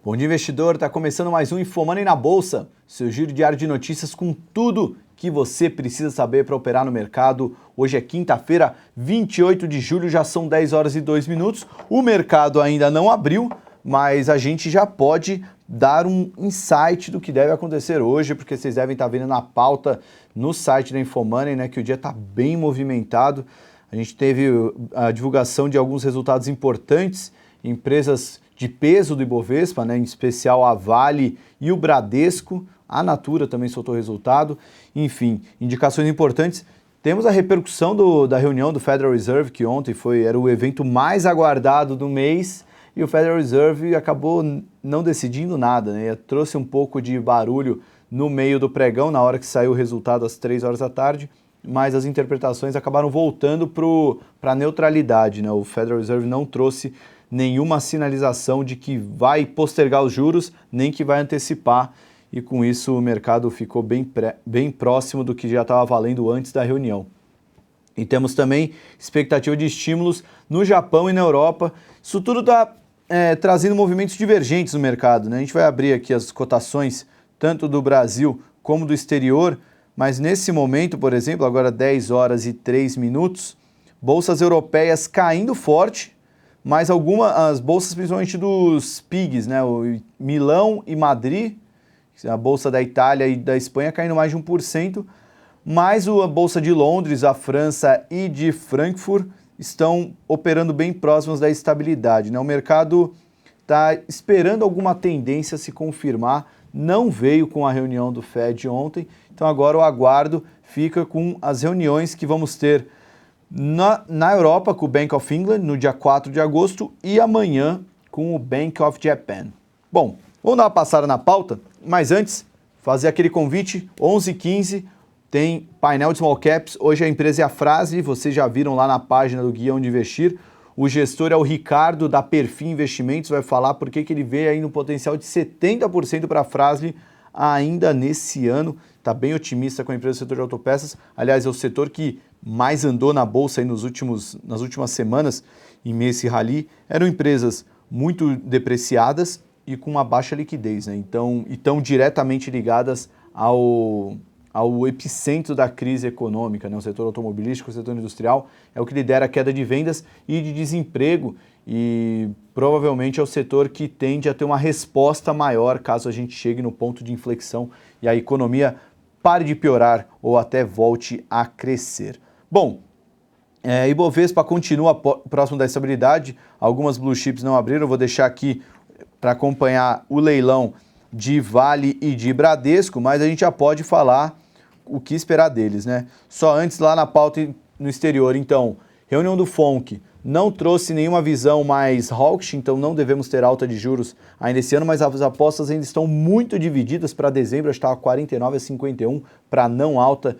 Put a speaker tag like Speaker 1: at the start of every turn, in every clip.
Speaker 1: Bom dia, investidor. Está começando mais um InfoMoney na Bolsa, seu giro diário de notícias com tudo que você precisa saber para operar no mercado. Hoje é quinta-feira, 28 de julho, já são 10 horas e 2 minutos. O mercado ainda não abriu, mas a gente já pode dar um insight do que deve acontecer hoje, porque vocês devem estar vendo na pauta no site da InfoMoney, né, que o dia está bem movimentado. A gente teve a divulgação de alguns resultados importantes, empresas de peso do Ibovespa, né, em especial a Vale e o Bradesco. A Natura também soltou resultado. Enfim, indicações importantes. Temos a repercussão da reunião do Federal Reserve, que ontem era o evento mais aguardado do mês, e o Federal Reserve acabou não decidindo nada, né? Trouxe um pouco de barulho no meio do pregão, na hora que saiu o resultado às 3 horas da tarde, mas as interpretações acabaram voltando para a neutralidade, né? O Federal Reserve não trouxe nenhuma sinalização de que vai postergar os juros, nem que vai antecipar, e com isso o mercado ficou bem próximo do que já estava valendo antes da reunião. E temos também expectativa de estímulos no Japão e na Europa. Isso tudo está trazendo movimentos divergentes no mercado, né? A gente vai abrir aqui as cotações, tanto do Brasil como do exterior, mas nesse momento, por exemplo, agora 10 horas e 3 minutos, bolsas europeias caindo forte, mas as bolsas, principalmente dos PIGs, né, o Milão e Madrid, a bolsa da Itália e da Espanha caindo mais de 1%, mas a bolsa de Londres, a França e de Frankfurt estão operando bem próximos da estabilidade, né? O mercado está esperando alguma tendência se confirmar, não veio com a reunião do Fed ontem, então agora o aguardo fica com as reuniões que vamos ter na Europa com o Bank of England no dia 4 de agosto e amanhã com o Bank of Japan. Bom, vamos dar uma passada na pauta, mas antes, fazer aquele convite, 11h15, tem painel de Small Caps, hoje a empresa é a Fras-le, vocês já viram lá na página do Guia Onde Investir, o gestor é o Ricardo da Perfin Investimentos, vai falar por que ele vê aí no potencial de 70% para a Fras-le ainda nesse ano, está bem otimista com a empresa do setor de autopeças, aliás é o setor que mais andou na bolsa aí nas últimas semanas, em meio a esse rally, eram empresas muito depreciadas e com uma baixa liquidez, né? Então, e estão diretamente ligadas ao epicentro da crise econômica, né? O setor automobilístico, o setor industrial, é o que lidera a queda de vendas e de desemprego, e provavelmente é o setor que tende a ter uma resposta maior caso a gente chegue no ponto de inflexão e a economia pare de piorar ou até volte a crescer. Bom, Ibovespa continua próximo da estabilidade, algumas blue chips não abriram, eu vou deixar aqui para acompanhar o leilão de Vale e de Bradesco, mas a gente já pode falar o que esperar deles, né? Só antes, lá na pauta no exterior, então, reunião do FONC não trouxe nenhuma visão mais hawkish, então não devemos ter alta de juros ainda esse ano, mas as apostas ainda estão muito divididas para dezembro, acho que estava 49 a 51 para não alta,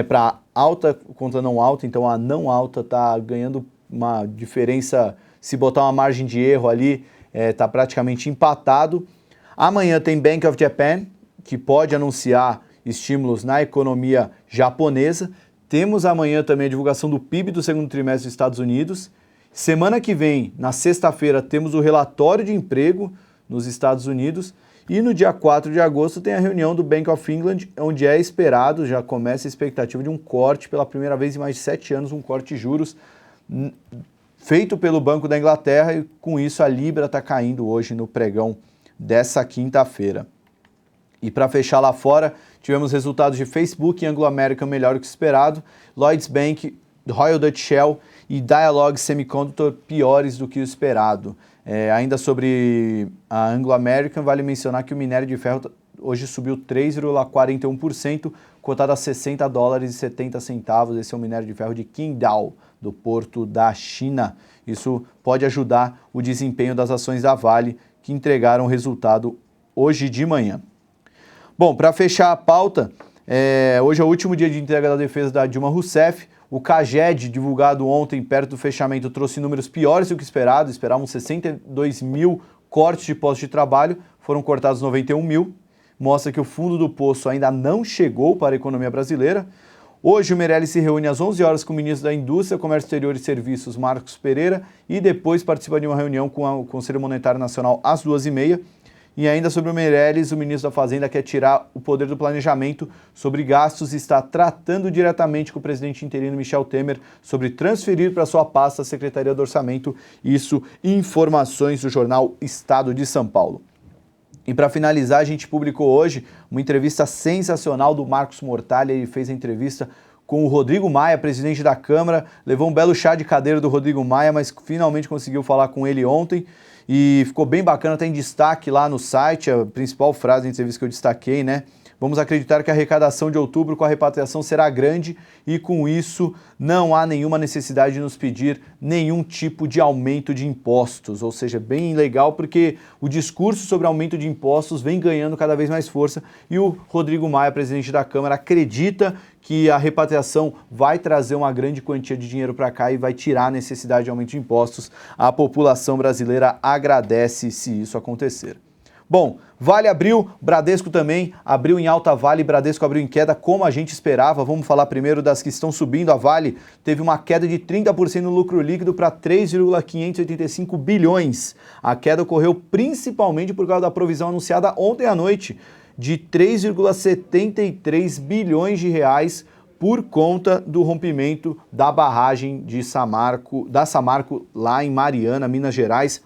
Speaker 1: para alta contra não alta, então a não alta está ganhando uma diferença, se botar uma margem de erro ali, está praticamente empatado. Amanhã tem Bank of Japan, que pode anunciar estímulos na economia japonesa. Temos amanhã também a divulgação do PIB do segundo trimestre dos Estados Unidos. Semana que vem, na sexta-feira, temos o relatório de emprego nos Estados Unidos. E no dia 4 de agosto tem a reunião do Bank of England, onde é esperado, já começa a expectativa de um corte pela primeira vez em mais de 7 anos, um corte de juros feito pelo Banco da Inglaterra, e com isso a Libra está caindo hoje no pregão dessa quinta-feira. E para fechar lá fora, tivemos resultados de Facebook e Anglo American melhor do que esperado, Lloyds Bank, Royal Dutch Shell e Dialog Semiconductor piores do que o esperado. Ainda sobre a Anglo American, vale mencionar que o minério de ferro hoje subiu 3,41%, cotado a $60,70. Esse é o minério de ferro de Qingdao, do porto da China. Isso pode ajudar o desempenho das ações da Vale, que entregaram resultado hoje de manhã. Bom, para fechar a pauta, hoje é o último dia de entrega da defesa da Dilma Rousseff. O CAGED, divulgado ontem, perto do fechamento, trouxe números piores do que esperado. Esperavam 62 mil cortes de postos de trabalho, foram cortados 91 mil. Mostra que o fundo do poço ainda não chegou para a economia brasileira. Hoje o Meirelles se reúne às 11 horas com o ministro da Indústria, Comércio Exterior e Serviços, Marcos Pereira, e depois participa de uma reunião com o Conselho Monetário Nacional às 2h30. E ainda sobre o Meirelles, o ministro da Fazenda quer tirar o poder do planejamento sobre gastos e está tratando diretamente com o presidente interino Michel Temer sobre transferir para sua pasta a Secretaria do Orçamento. Isso, informações do jornal Estado de São Paulo. E para finalizar, a gente publicou hoje uma entrevista sensacional do Marcos Mortalha. Ele fez a entrevista com o Rodrigo Maia, presidente da Câmara, levou um belo chá de cadeira do Rodrigo Maia, mas finalmente conseguiu falar com ele ontem e ficou bem bacana, tem destaque lá no site, a principal frase da entrevista que eu destaquei, né? Vamos acreditar que a arrecadação de outubro com a repatriação será grande e com isso não há nenhuma necessidade de nos pedir nenhum tipo de aumento de impostos. Ou seja, bem legal porque o discurso sobre aumento de impostos vem ganhando cada vez mais força e o Rodrigo Maia, presidente da Câmara, acredita que a repatriação vai trazer uma grande quantia de dinheiro para cá e vai tirar a necessidade de aumento de impostos. A população brasileira agradece se isso acontecer. Bom, Vale abriu, Bradesco também abriu em alta. Vale, Bradesco abriu em queda, como a gente esperava. Vamos falar primeiro das que estão subindo. A Vale teve uma queda de 30% no lucro líquido para 3,585 bilhões. A queda ocorreu principalmente por causa da provisão anunciada ontem à noite de 3,73 bilhões de reais por conta do rompimento da barragem de Samarco, da Samarco lá em Mariana, Minas Gerais.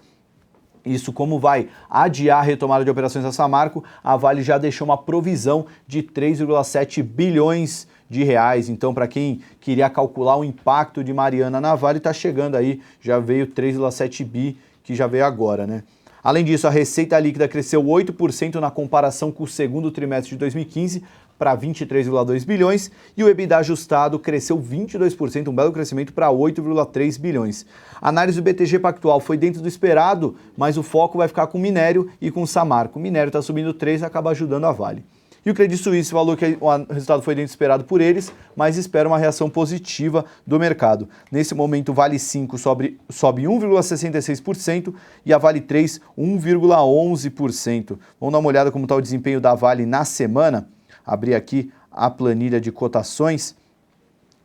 Speaker 1: Isso, como vai adiar a retomada de operações da Samarco, a Vale já deixou uma provisão de 3,7 bilhões de reais. Então, para quem queria calcular o impacto de Mariana na Vale, está chegando aí, já veio 3,7 bi, que já veio agora, né? Além disso, a receita líquida cresceu 8% na comparação com o segundo trimestre de 2015, para 23,2 bilhões, e o EBITDA ajustado cresceu 22%, um belo crescimento para 8,3 bilhões. A análise do BTG Pactual foi dentro do esperado, mas o foco vai ficar com minério e com Samarco. O minério está subindo 3%, acaba ajudando a Vale. E o Credit Suisse falou que o resultado foi dentro do esperado por eles, mas espera uma reação positiva do mercado. Nesse momento, o Vale 5 sobe 1,66% e a Vale 3, 1,11%. Vamos dar uma olhada como está o desempenho da Vale na semana. Abrir aqui a planilha de cotações,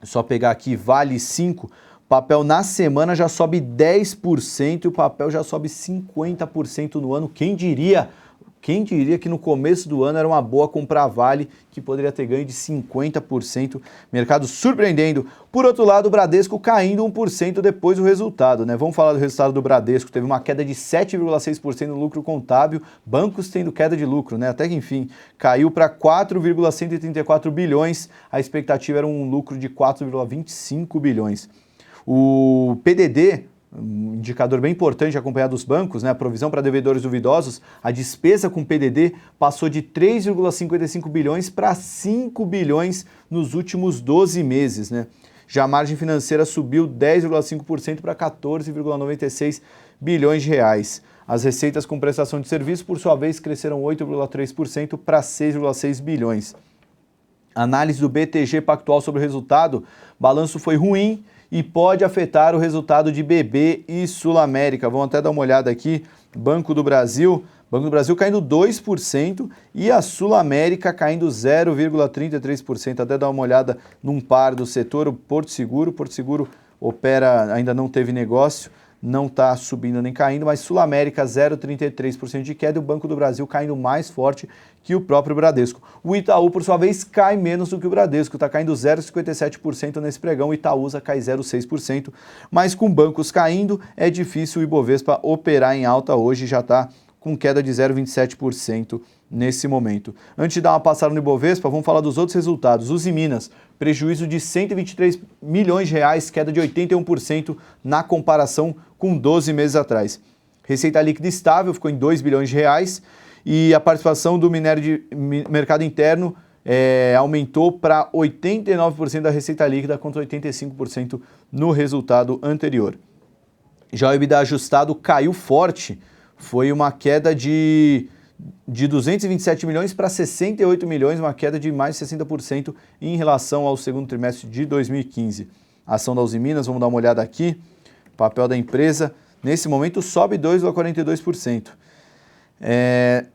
Speaker 1: só pegar aqui Vale 5, papel na semana já sobe 10% e o papel já sobe 50% no ano. Quem diria que no começo do ano era uma boa comprar Vale, que poderia ter ganho de 50%, mercado surpreendendo. Por outro lado, o Bradesco caindo 1% depois do resultado, né? Vamos falar do resultado do Bradesco, teve uma queda de 7,6% no lucro contábil, bancos tendo queda de lucro, né? Até que enfim, caiu para 4,134 bilhões, a expectativa era um lucro de 4,25 bilhões. O PDD, um indicador bem importante acompanhar dos bancos, né? A provisão para devedores duvidosos, a despesa com PDD passou de 3,55 bilhões para 5 bilhões nos últimos 12 meses, né? Já a margem financeira subiu 10,5% para 14,96 bilhões de reais. As receitas com prestação de serviço, por sua vez, cresceram 8,3% para 6,6 bilhões. Análise do BTG Pactual sobre o resultado, balanço foi ruim e pode afetar o resultado de BB e Sul América. Vamos até dar uma olhada aqui, Banco do Brasil caindo 2% e a Sul América caindo 0,33%. Até dar uma olhada num par do setor, o Porto Seguro opera, ainda não teve negócio, não está subindo nem caindo, mas Sul América 0,33% de queda e o Banco do Brasil caindo mais forte que o próprio Bradesco. O Itaú, por sua vez, cai menos do que o Bradesco, está caindo 0,57% nesse pregão, o Itaúsa cai 0,6%, mas com bancos caindo, é difícil o Ibovespa operar em alta hoje, já está com queda de 0,27% nesse momento. Antes de dar uma passada no Ibovespa, vamos falar dos outros resultados. Uzi Minas, prejuízo de 123 milhões de reais, queda de 81% na comparação com 12 meses atrás. Receita líquida estável, ficou em 2 bilhões de reais e a participação do minério de mercado interno aumentou para 89% da receita líquida contra 85% no resultado anterior. Já o EBITDA ajustado caiu forte, foi uma queda de 227 milhões para 68 milhões, uma queda de mais de 60% em relação ao segundo trimestre de 2015. A ação da Uzi Minas, vamos dar uma olhada aqui, papel da empresa, nesse momento sobe 2,42%.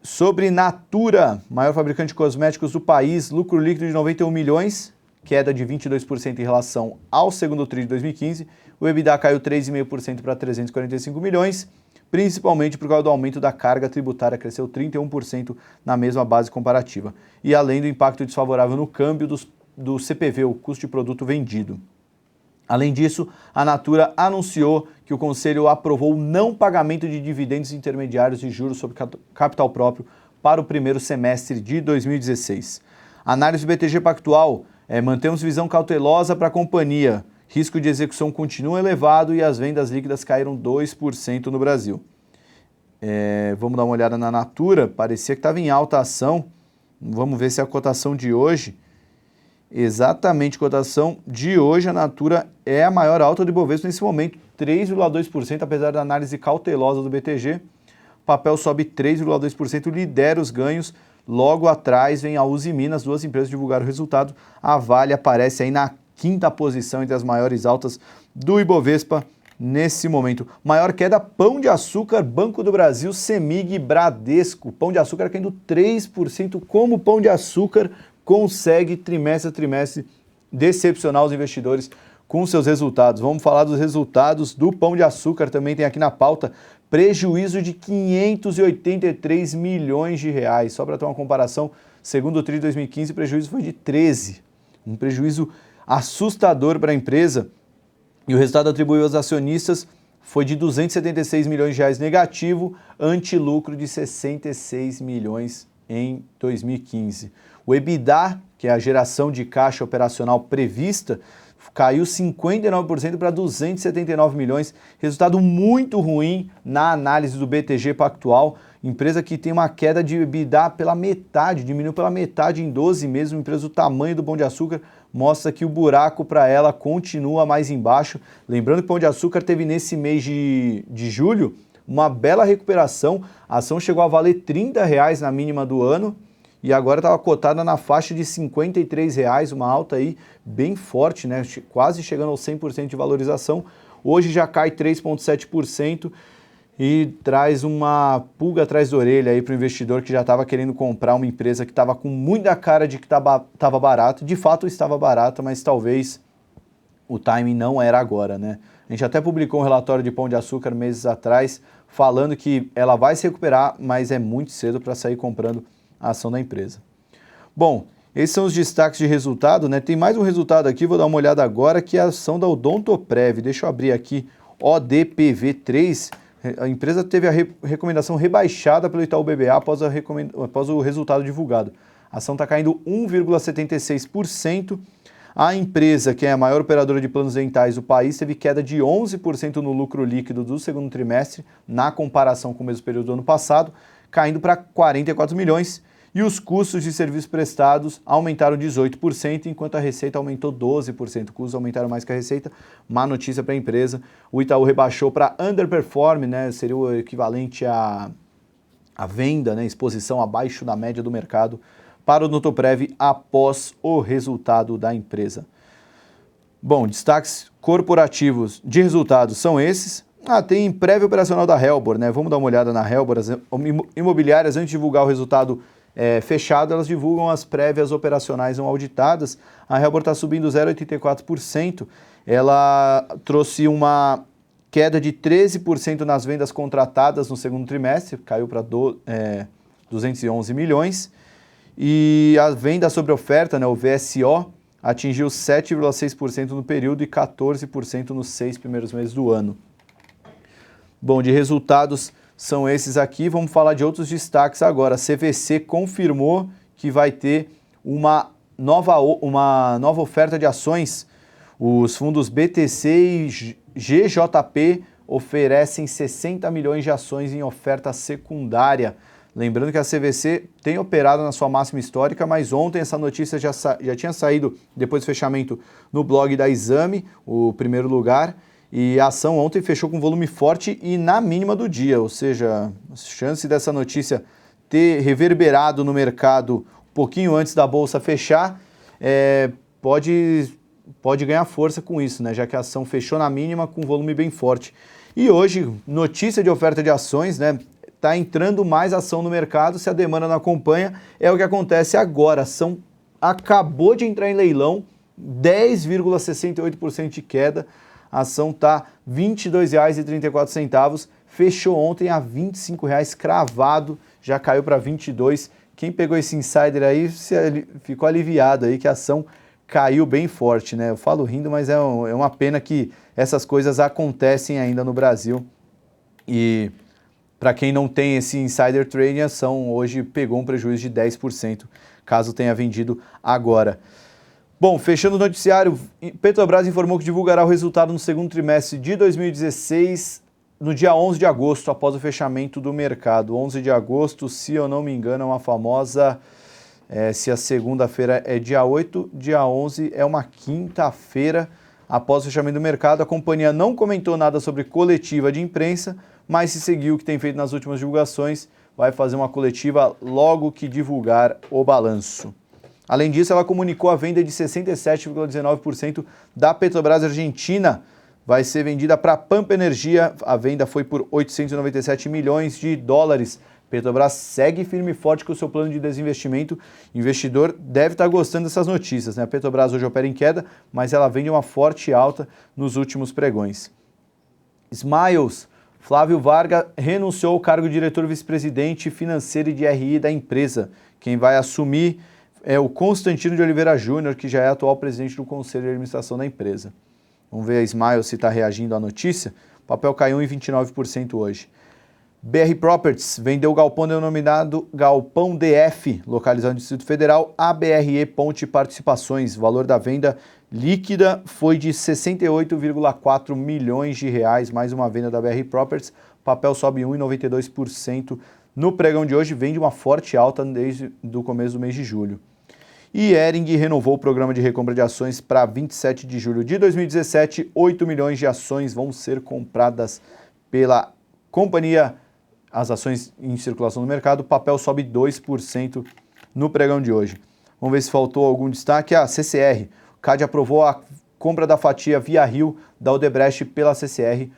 Speaker 1: Sobre Natura, maior fabricante de cosméticos do país, lucro líquido de 91 milhões, queda de 22% em relação ao segundo TRI de 2015. O EBITDA caiu 3,5% para 345 milhões, principalmente por causa do aumento da carga tributária, cresceu 31% na mesma base comparativa. E além do impacto desfavorável no câmbio do CPV, o custo de produto vendido. Além disso, a Natura anunciou que o Conselho aprovou o não pagamento de dividendos intermediários de juros sobre capital próprio para o primeiro semestre de 2016. Análise do BTG Pactual, mantemos visão cautelosa para a companhia. Risco de execução continua elevado e as vendas líquidas caíram 2% no Brasil. Vamos dar uma olhada na Natura, parecia que estava em alta ação. Vamos ver se a cotação de hoje... Exatamente, cotação de hoje, a Natura é a maior alta do Ibovespa nesse momento, 3,2%, apesar da análise cautelosa do BTG. O papel sobe 3,2%, lidera os ganhos. Logo atrás vem a Uzi Minas, duas empresas divulgaram o resultado. A Vale aparece aí na quinta posição entre as maiores altas do Ibovespa nesse momento. Maior queda, Pão de Açúcar, Banco do Brasil, Semig e Bradesco. Pão de Açúcar caindo 3%, como o Pão de Açúcar consegue trimestre a trimestre decepcionar os investidores com seus resultados. Vamos falar dos resultados do Pão de Açúcar, também tem aqui na pauta, prejuízo de 583 milhões de reais. Só para ter uma comparação, segundo o TRI de 2015, o prejuízo foi de 13. Um prejuízo assustador para a empresa. E o resultado atribuído aos acionistas foi de 276 milhões de reais negativo, ante lucro de 66 milhões em 2015. O EBITDA, que é a geração de caixa operacional prevista, caiu 59% para 279 milhões, resultado muito ruim na análise do BTG Pactual, empresa que tem uma queda de EBITDA pela metade, diminuiu pela metade em 12 meses, uma empresa do tamanho do Pão de Açúcar, mostra que o buraco para ela continua mais embaixo. Lembrando que o Pão de Açúcar teve nesse mês de julho uma bela recuperação, a ação chegou a valer R$30 na mínima do ano, e agora estava cotada na faixa de R$53, uma alta aí bem forte, né? Quase chegando aos 100% de valorização. Hoje já cai 3,7% e traz uma pulga atrás da orelha aí para o investidor que já estava querendo comprar uma empresa que estava com muita cara de que estava barato. De fato estava barata, mas talvez o timing não era agora, né? A gente até publicou um relatório de Pão de Açúcar meses atrás, falando que ela vai se recuperar, mas é muito cedo para sair comprando a ação da empresa. Bom, esses são os destaques de resultado, né? Tem mais um resultado aqui, vou dar uma olhada agora, que é a ação da Odontoprev. Deixa eu abrir aqui, ODPV3. A empresa teve a recomendação rebaixada pelo Itaú BBA após o resultado divulgado. A ação está caindo 1,76%. A empresa, que é a maior operadora de planos dentais do país, teve queda de 11% no lucro líquido do segundo trimestre, na comparação com o mesmo período do ano passado, caindo para 44 milhões. E os custos de serviços prestados aumentaram 18%, enquanto a receita aumentou 12%. Custos aumentaram mais que a receita. Má notícia para a empresa. O Itaú rebaixou para underperform, né? Seria o equivalente à venda, né? Exposição abaixo da média do mercado para o Odontoprev após o resultado da empresa. Bom, destaques corporativos de resultados são esses. Tem prévia operacional da Helbor, né? Vamos dar uma olhada na Helbor. As imobiliárias, antes de divulgar o resultado fechado, elas divulgam as prévias operacionais não auditadas. A Helbor está subindo 0,84%. Ela trouxe uma queda de 13% nas vendas contratadas no segundo trimestre, caiu para 211 milhões. E a venda sobre oferta, né, o VSO, atingiu 7,6% no período e 14% nos 6 primeiros meses do ano. Bom, de resultados são esses aqui. Vamos falar de outros destaques agora. A CVC confirmou que vai ter uma nova oferta de ações. Os fundos BTC e GJP oferecem 60 milhões de ações em oferta secundária. Lembrando que a CVC tem operado na sua máxima histórica, mas ontem essa notícia já tinha saído depois do fechamento no blog da Exame, o primeiro lugar. E a ação ontem fechou com volume forte e na mínima do dia, ou seja, a chance dessa notícia ter reverberado no mercado um pouquinho antes da bolsa fechar, pode ganhar força com isso, né? Já que a ação fechou na mínima com volume bem forte. E hoje, notícia de oferta de ações, né? Está entrando mais ação no mercado, se a demanda não acompanha, é o que acontece agora. A ação acabou de entrar em leilão 10,68% de queda. A ação está R$ 22,34. Fechou ontem a R$ 25,00 cravado, já caiu para 22. Quem pegou esse insider aí ficou aliviado aí que a ação caiu bem forte, né? Eu falo rindo, mas é uma pena que essas coisas acontecem ainda no Brasil. E para quem não tem esse insider trading, a ação hoje pegou um prejuízo de 10%, caso tenha vendido agora. Bom, fechando o noticiário, Petrobras informou que divulgará o resultado no segundo trimestre de 2016, no dia 11 de agosto, após o fechamento do mercado. 11 de agosto, se eu não me engano, é uma famosa... se a segunda-feira é dia 8, dia 11 é uma quinta-feira após o fechamento do mercado. A companhia não comentou nada sobre coletiva de imprensa, mas se seguiu o que tem feito nas últimas divulgações, vai fazer uma coletiva logo que divulgar o balanço. Além disso, ela comunicou a venda de 67,19% da Petrobras Argentina. Vai ser vendida para a Pampa Energia. A venda foi por 897 milhões de dólares. Petrobras segue firme e forte com o seu plano de desinvestimento. O investidor deve estar gostando dessas notícias, né? A Petrobras hoje opera em queda, mas ela vem de uma forte alta nos últimos pregões. Smiles, Flávio Varga renunciou ao cargo de diretor vice-presidente financeiro e de RI da empresa. Quem vai assumir é o Constantino de Oliveira Júnior, que já é atual presidente do Conselho de Administração da empresa. Vamos ver a Smiles se está reagindo à notícia. O papel caiu em 29% hoje. BR Properties vendeu o galpão denominado Galpão DF, localizado no Distrito Federal, a BRE Ponte Participações. O valor da venda líquida foi de 68,4 milhões de reais, mais uma venda da BR Properties. O papel sobe 1,92% no pregão de hoje, vem de uma forte alta desde o começo do mês de julho. E Hering renovou o programa de recompra de ações para 27 de julho de 2017. 8 milhões de ações vão ser compradas pela companhia. As ações em circulação no mercado, o papel sobe 2% no pregão de hoje. Vamos ver se faltou algum destaque. A CCR, o CAD aprovou a compra da fatia Via Rio da Odebrecht pela CCR.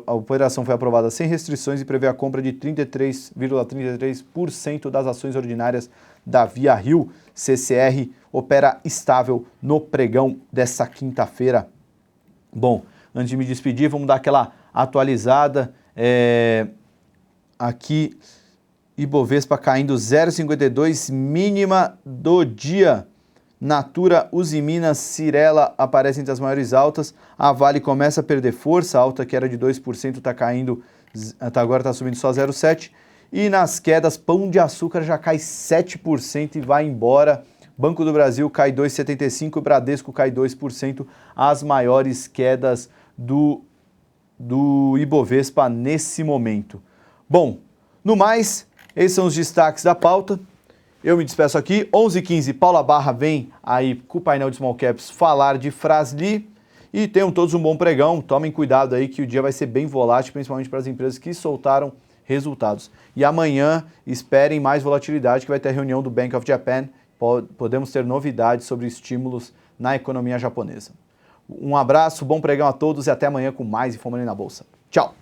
Speaker 1: A operação foi aprovada sem restrições e prevê a compra de 33,33% das ações ordinárias da Via Rio. CCR opera estável no pregão dessa quinta-feira. Bom, antes de me despedir, vamos dar aquela atualizada. Aqui, Ibovespa caindo 0,52, mínima do dia. Natura, Usiminas, Cyrela aparecem entre as maiores altas. A Vale começa a perder força, a alta que era de 2% está caindo, agora está subindo só 0,7%. E nas quedas, Pão de Açúcar já cai 7% e vai embora. Banco do Brasil cai 2,75%, Bradesco cai 2%, as maiores quedas do Ibovespa nesse momento. Bom, no mais, esses são os destaques da pauta. Eu me despeço aqui. 11h15, Paula Barra vem aí com o painel de Small Caps falar de Fras-le. E tenham todos um bom pregão. Tomem cuidado aí que o dia vai ser bem volátil, principalmente para as empresas que soltaram resultados. E amanhã esperem mais volatilidade, que vai ter a reunião do Bank of Japan. Podemos ter novidades sobre estímulos na economia japonesa. Um abraço, bom pregão a todos e até amanhã com mais InfoMoney na Bolsa. Tchau!